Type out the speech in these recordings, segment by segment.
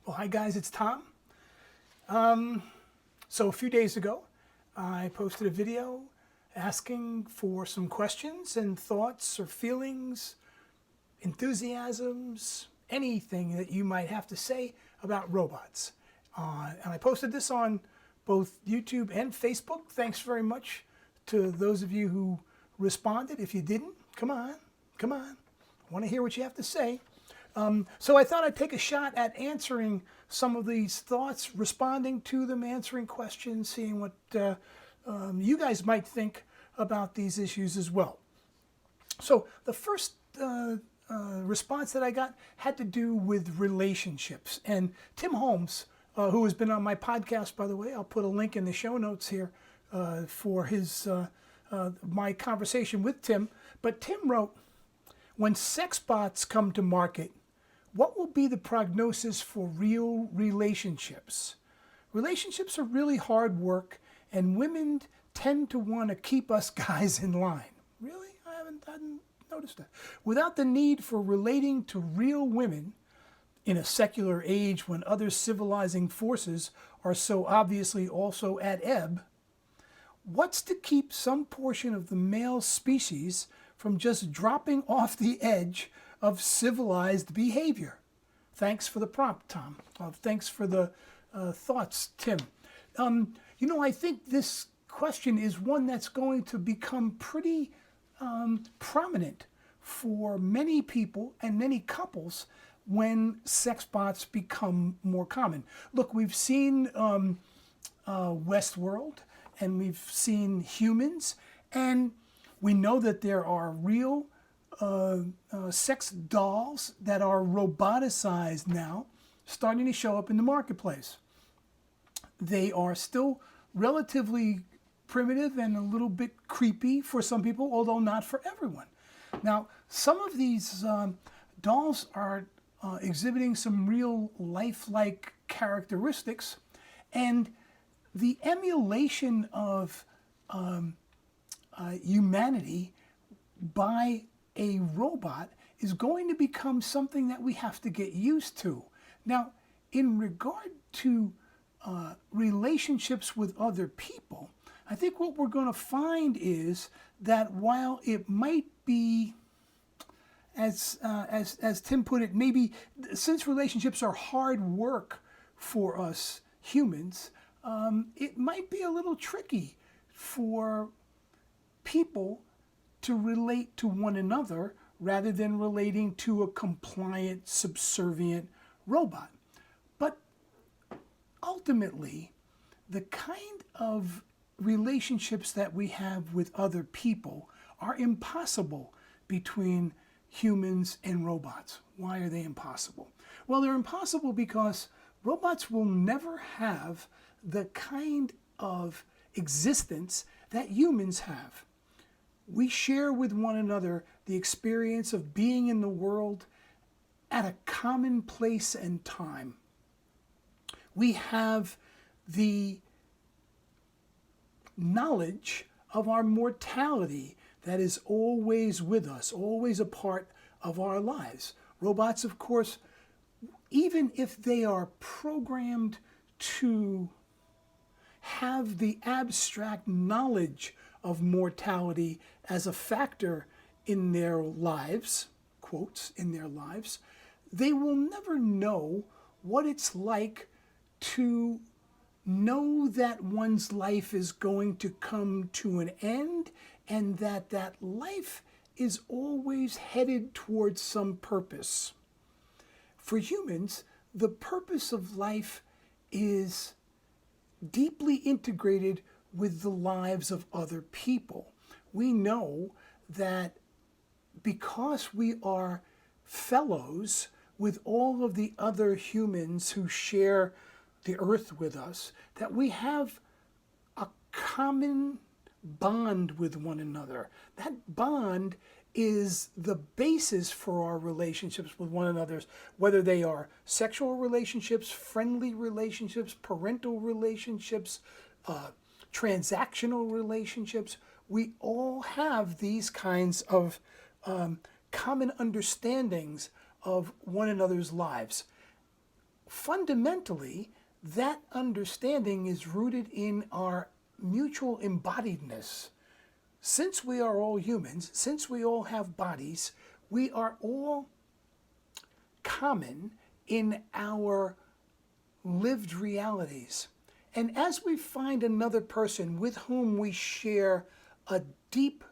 Well, hi guys, it's Tom. So a few days ago, I posted a video asking for some questions and thoughts or feelings, enthusiasms, anything that you might have to say about robots. And I posted this on both YouTube and Facebook. Thanks very much to those of you who responded. If you didn't, come on. I want to hear what you have to say. So I thought I'd take a shot at answering some of these thoughts, responding to them, answering questions, seeing what you guys might think about these issues as well. So the first response that I got had to do with relationships. And Tim Holmes, who has been on my podcast, by the way, I'll put a link in the show notes here for his my conversation with Tim. But Tim wrote, when sex bots come to market, what will be the prognosis for real relationships? Relationships are really hard work, and women tend to want to keep us guys in line. Really? I hadn't noticed that. Without the need for relating to real women in a secular age when other civilizing forces are so obviously also at ebb, what's to keep some portion of the male species from just dropping off the edge of civilized behavior? Thanks for the prompt, Tom. Thanks for the thoughts, Tim. I think this question is one that's going to become pretty prominent for many people and many couples when sex bots become more common. Look, we've seen Westworld, and we've seen Humans, and we know that there are real sex dolls that are roboticized now, starting to show up in the marketplace. They are still relatively primitive and a little bit creepy for some people, although not for everyone. Now, some of these dolls are exhibiting some real lifelike characteristics, and the emulation of humanity by a robot is going to become something that we have to get used to. Now, in regard to relationships with other people, I think what we're going to find is that while it might be, as Tim put it, maybe since relationships are hard work for us humans, it might be a little tricky for people to relate to one another rather than relating to a compliant, subservient robot. But ultimately, the kind of relationships that we have with other people are impossible between humans and robots. Why are they impossible? Well, they're impossible because robots will never have the kind of existence that humans have. We share with one another the experience of being in the world at a common place and time. We have the knowledge of our mortality that is always with us, always a part of our lives. Robots, of course, even if they are programmed to have the abstract knowledge of mortality as a factor in their lives, quotes, in their lives, they will never know what it's like to know that one's life is going to come to an end and that that life is always headed towards some purpose. For humans, the purpose of life is deeply integrated with the lives of other people. We know that because we are fellows with all of the other humans who share the earth with us, that we have a common bond with one another. That bond is the basis for our relationships with one another, whether they are sexual relationships, friendly relationships, parental relationships, transactional relationships. We all have these kinds of common understandings of one another's lives. fundamentally, that understanding is rooted in our mutual embodiedness. Since we are all humans, since we all have bodies, we are all common in our lived realities. And as we find another person with whom we share a deep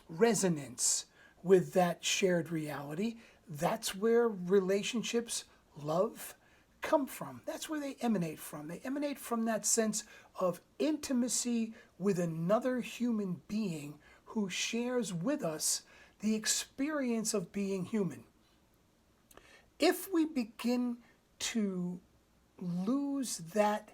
resonance with that shared reality, that's where relationships, love, come from. That's where they emanate from. They emanate from that sense of intimacy with another human being who shares with us the experience of being human. If we begin to lose that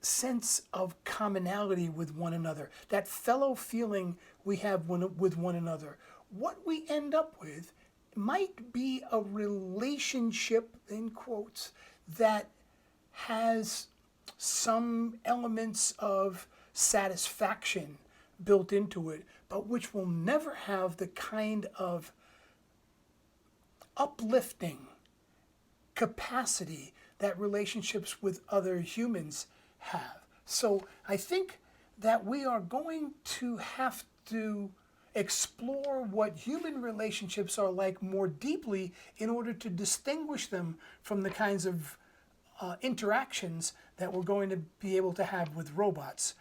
sense of commonality with one another, that fellow feeling we have with one another, what we end up with might be a relationship, in quotes, that has some elements of satisfaction built into it, but which will never have the kind of uplifting capacity that relationships with other humans have. So I think that we are going to have to explore what human relationships are like more deeply in order to distinguish them from the kinds of interactions that we're going to be able to have with robots.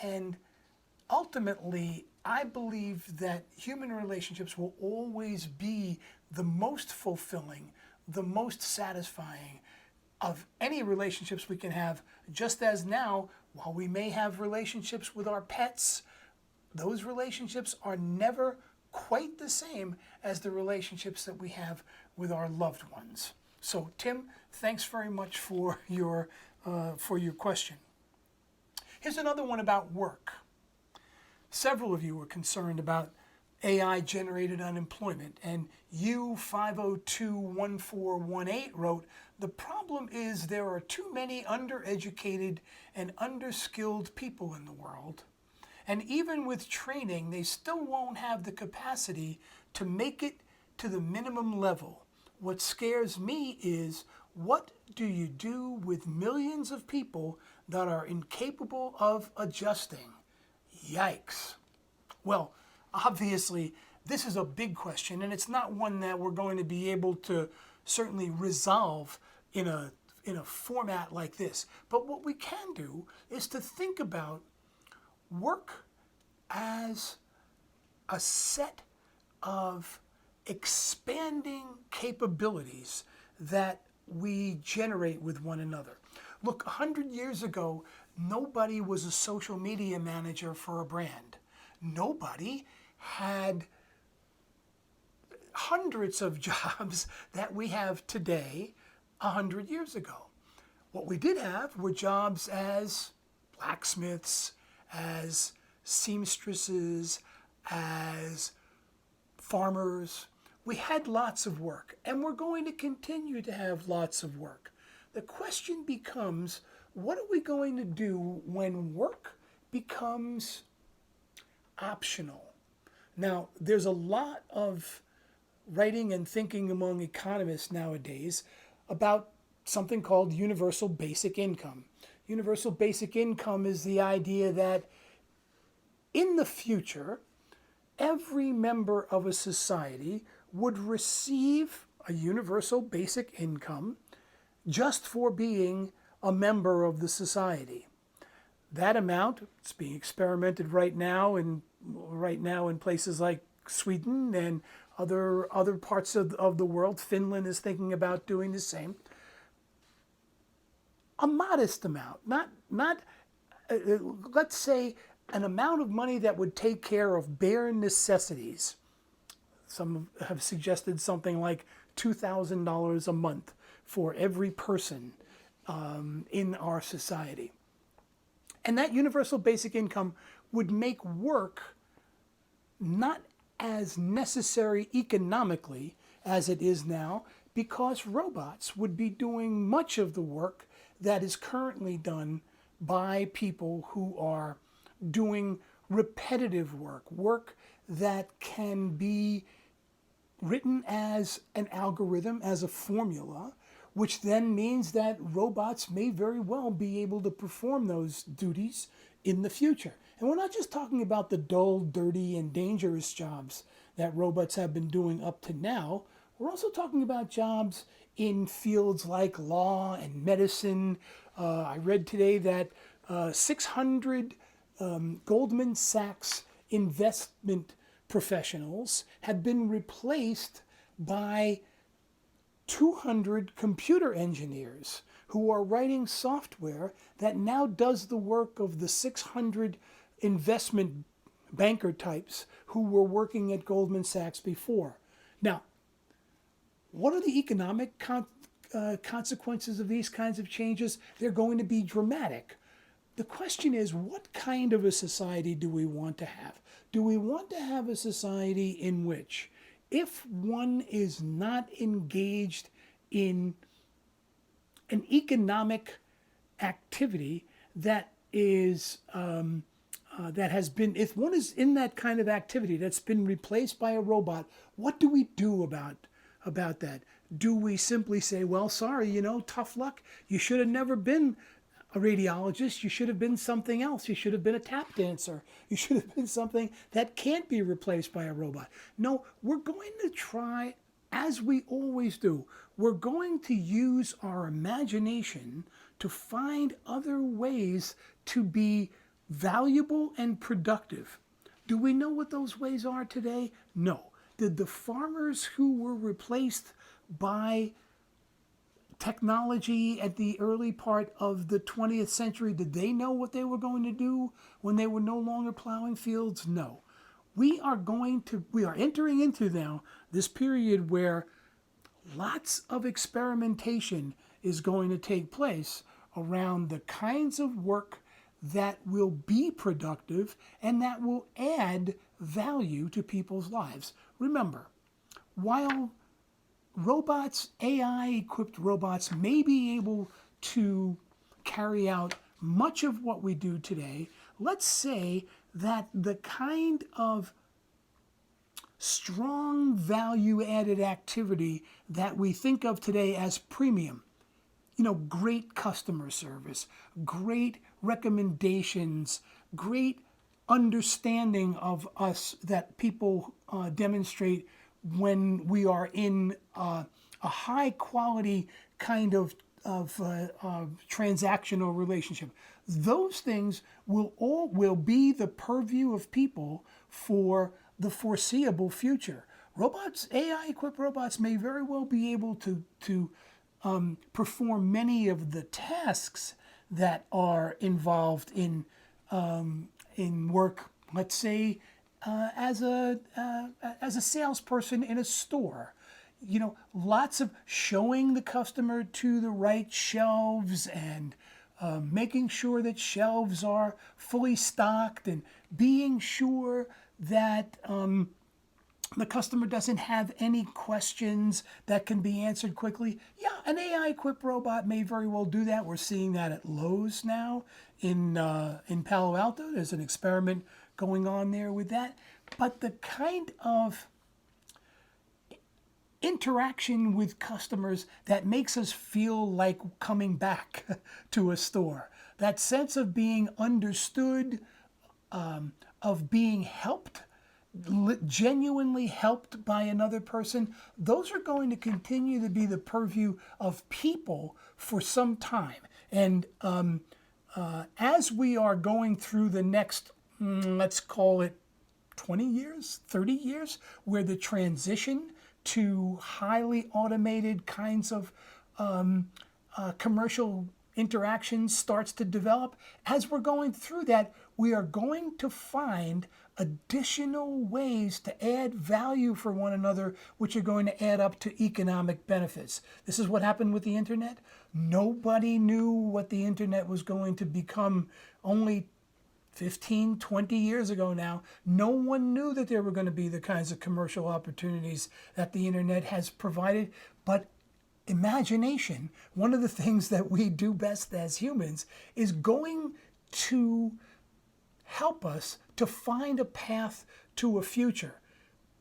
And ultimately, I believe that human relationships will always be the most fulfilling, the most satisfying of any relationships we can have, just as now, while we may have relationships with our pets, those relationships are never quite the same as the relationships that we have with our loved ones. So, Tim, thanks very much for your question. Here's another one about work. Several of you were concerned about AI-generated unemployment, and U5021418 wrote, "The problem is there are too many undereducated and underskilled people in the world. And even with training, they still won't have the capacity to make it to the minimum level. What scares me is, what do you do with millions of people that are incapable of adjusting? Yikes." Well, obviously, this is a big question, and it's not one that we're going to be able to certainly resolve in a format like this. But what we can do is to think about work as a set of expanding capabilities that we generate with one another. Look, 100 years ago, nobody was a social media manager for a brand. Nobody had hundreds of jobs that we have today 100 years ago. What we did have were jobs as blacksmiths, as seamstresses, as farmers. We had lots of work, and we're going to continue to have lots of work. The question becomes, what are we going to do when work becomes optional? Now, there's a lot of writing and thinking among economists nowadays about something called universal basic income. Universal basic income is the idea that in the future, every member of a society would receive a universal basic income just for being a member of the society. That amount, it's being experimented right now in places like Sweden and other parts of the world. Finland is thinking about doing the same. A modest amount, not let's say an amount of money that would take care of bare necessities. Some have suggested something like $2,000 a month for every person in our society. And that universal basic income would make work not as necessary economically as it is now, because robots would be doing much of the work that is currently done by people who are doing repetitive work that can be written as an algorithm, as a formula, which then means that robots may very well be able to perform those duties in the future. And we're not just talking about the dull, dirty, and dangerous jobs that robots have been doing up to now. We're also talking about jobs in fields like law and medicine. I read today that 600 Goldman Sachs investment professionals have been replaced by 200 computer engineers who are writing software that now does the work of the 600 investment banker types who were working at Goldman Sachs before. Now, what are the economic consequences of these kinds of changes? They're going to be dramatic. The question is, what kind of a society do we want to have? Do we want to have a society in which, if one is not engaged in an economic activity that is that has been, if one is in that kind of activity that's been replaced by a robot, what do we do about that? Do we simply say, well, sorry, tough luck. You should have never been a radiologist. You should have been something else. You should have been a tap dancer. You should have been something that can't be replaced by a robot. No, we're going to try, as we always do, we're going to use our imagination to find other ways to be valuable and productive. Do we know what those ways are today? No. Did the farmers who were replaced by technology at the early part of the 20th century, did they know what they were going to do when they were no longer plowing fields? No. We are entering into now this period where lots of experimentation is going to take place around the kinds of work that will be productive and that will add value to people's lives. Remember, while robots, AI-equipped robots, may be able to carry out much of what we do today, let's say that the kind of strong value-added activity that we think of today as premium, great customer service, great recommendations, great understanding of us that people demonstrate when we are in a high quality kind of transactional relationship. Those things will be the purview of people for the foreseeable future. Robots, AI-equipped robots, may very well be able to perform many of the tasks that are involved in work. Let's say as a salesperson in a store, lots of showing the customer to the right shelves and making sure that shelves are fully stocked and being sure that the customer doesn't have any questions that can be answered quickly. Yeah, an AI-equipped robot may very well do that. We're seeing that at Lowe's now in Palo Alto. There's an experiment going on there with that. But the kind of interaction with customers that makes us feel like coming back to a store, that sense of being understood, of being helped, genuinely helped by another person, those are going to continue to be the purview of people for some time. And as we are going through the next, let's call it 20 years, 30 years, where the transition to highly automated kinds of commercial interactions starts to develop, as we're going through that, we are going to find additional ways to add value for one another, which are going to add up to economic benefits. This is what happened with the internet. Nobody knew what the internet was going to become only 15, 20 years ago now. No one knew that there were going to be the kinds of commercial opportunities that the internet has provided. But imagination, one of the things that we do best as humans, is going to help us to find a path to a future.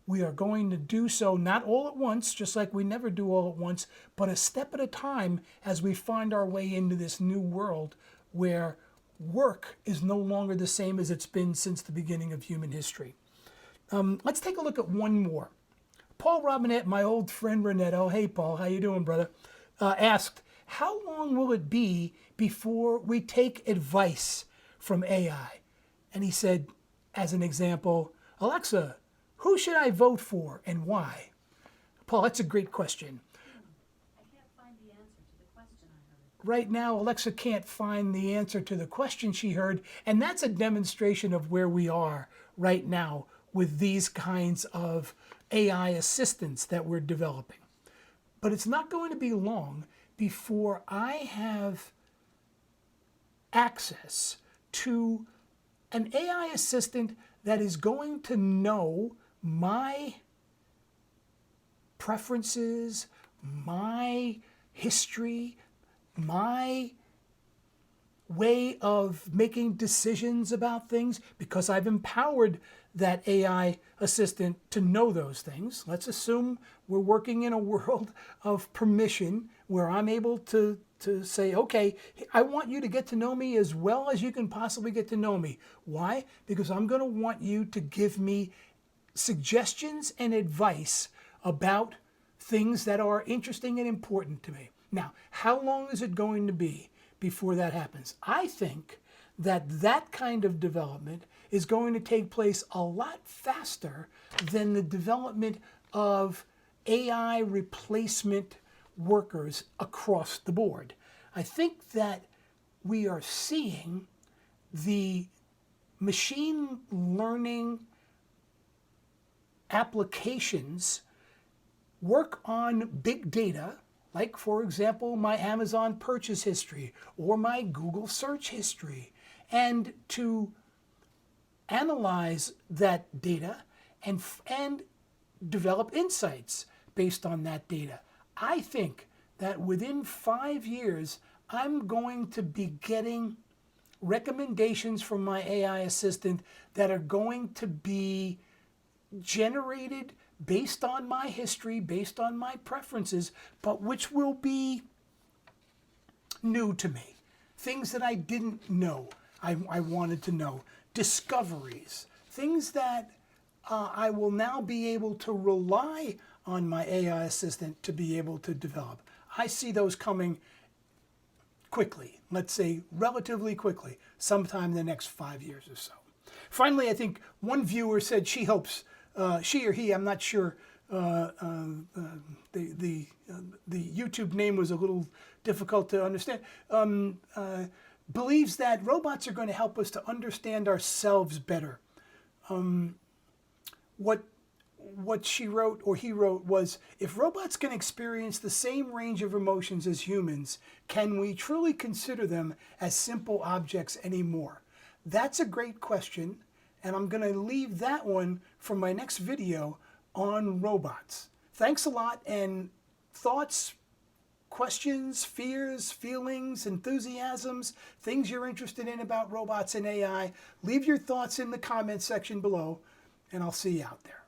We are going to do so not all at once, just like we never do all at once, but a step at a time as we find our way into this new world where work is no longer the same as it's been since the beginning of human history. Let's take a look at one more. Paul Robinett, my old friend Renetto, hey Paul, how you doing, brother? Asked, how long will it be before we take advice from AI? And he said, as an example, Alexa, who should I vote for and why? Paul, that's a great question. I can't find the answer to the question I heard. Right now, Alexa can't find the answer to the question she heard, and that's a demonstration of where we are right now with these kinds of AI assistants that we're developing. But it's not going to be long before I have access to an AI assistant that is going to know my preferences, my history, my way of making decisions about things, because I've empowered that AI assistant to know those things. Let's assume we're working in a world of permission where I'm able to say, okay, I want you to get to know me as well as you can possibly get to know me. Why? Because I'm going to want you to give me suggestions and advice about things that are interesting and important to me. Now, how long is it going to be before that happens? I think that that kind of development is going to take place a lot faster than the development of AI replacement workers across the board. I think that we are seeing the machine learning applications work on big data, like, for example, my Amazon purchase history or my Google search history, and to analyze that data and develop insights based on that data. I think that within 5 years, I'm going to be getting recommendations from my AI assistant that are going to be generated based on my history, based on my preferences, but which will be new to me. Things that I didn't know I wanted to know. Discoveries. Things that I will now be able to rely on my AI assistant to be able to develop. I see those coming quickly, let's say relatively quickly, sometime in the next 5 years or so. Finally, I think one viewer said she hopes, she or he, I'm not sure, the YouTube name was a little difficult to understand, believes that robots are going to help us to understand ourselves better. What she wrote or he wrote was, if robots can experience the same range of emotions as humans, can we truly consider them as simple objects anymore? That's a great question, and I'm going to leave that one for my next video on robots. Thanks a lot, and thoughts, questions, fears, feelings, enthusiasms, things you're interested in about robots and AI, leave your thoughts in the comment section below, and I'll see you out there.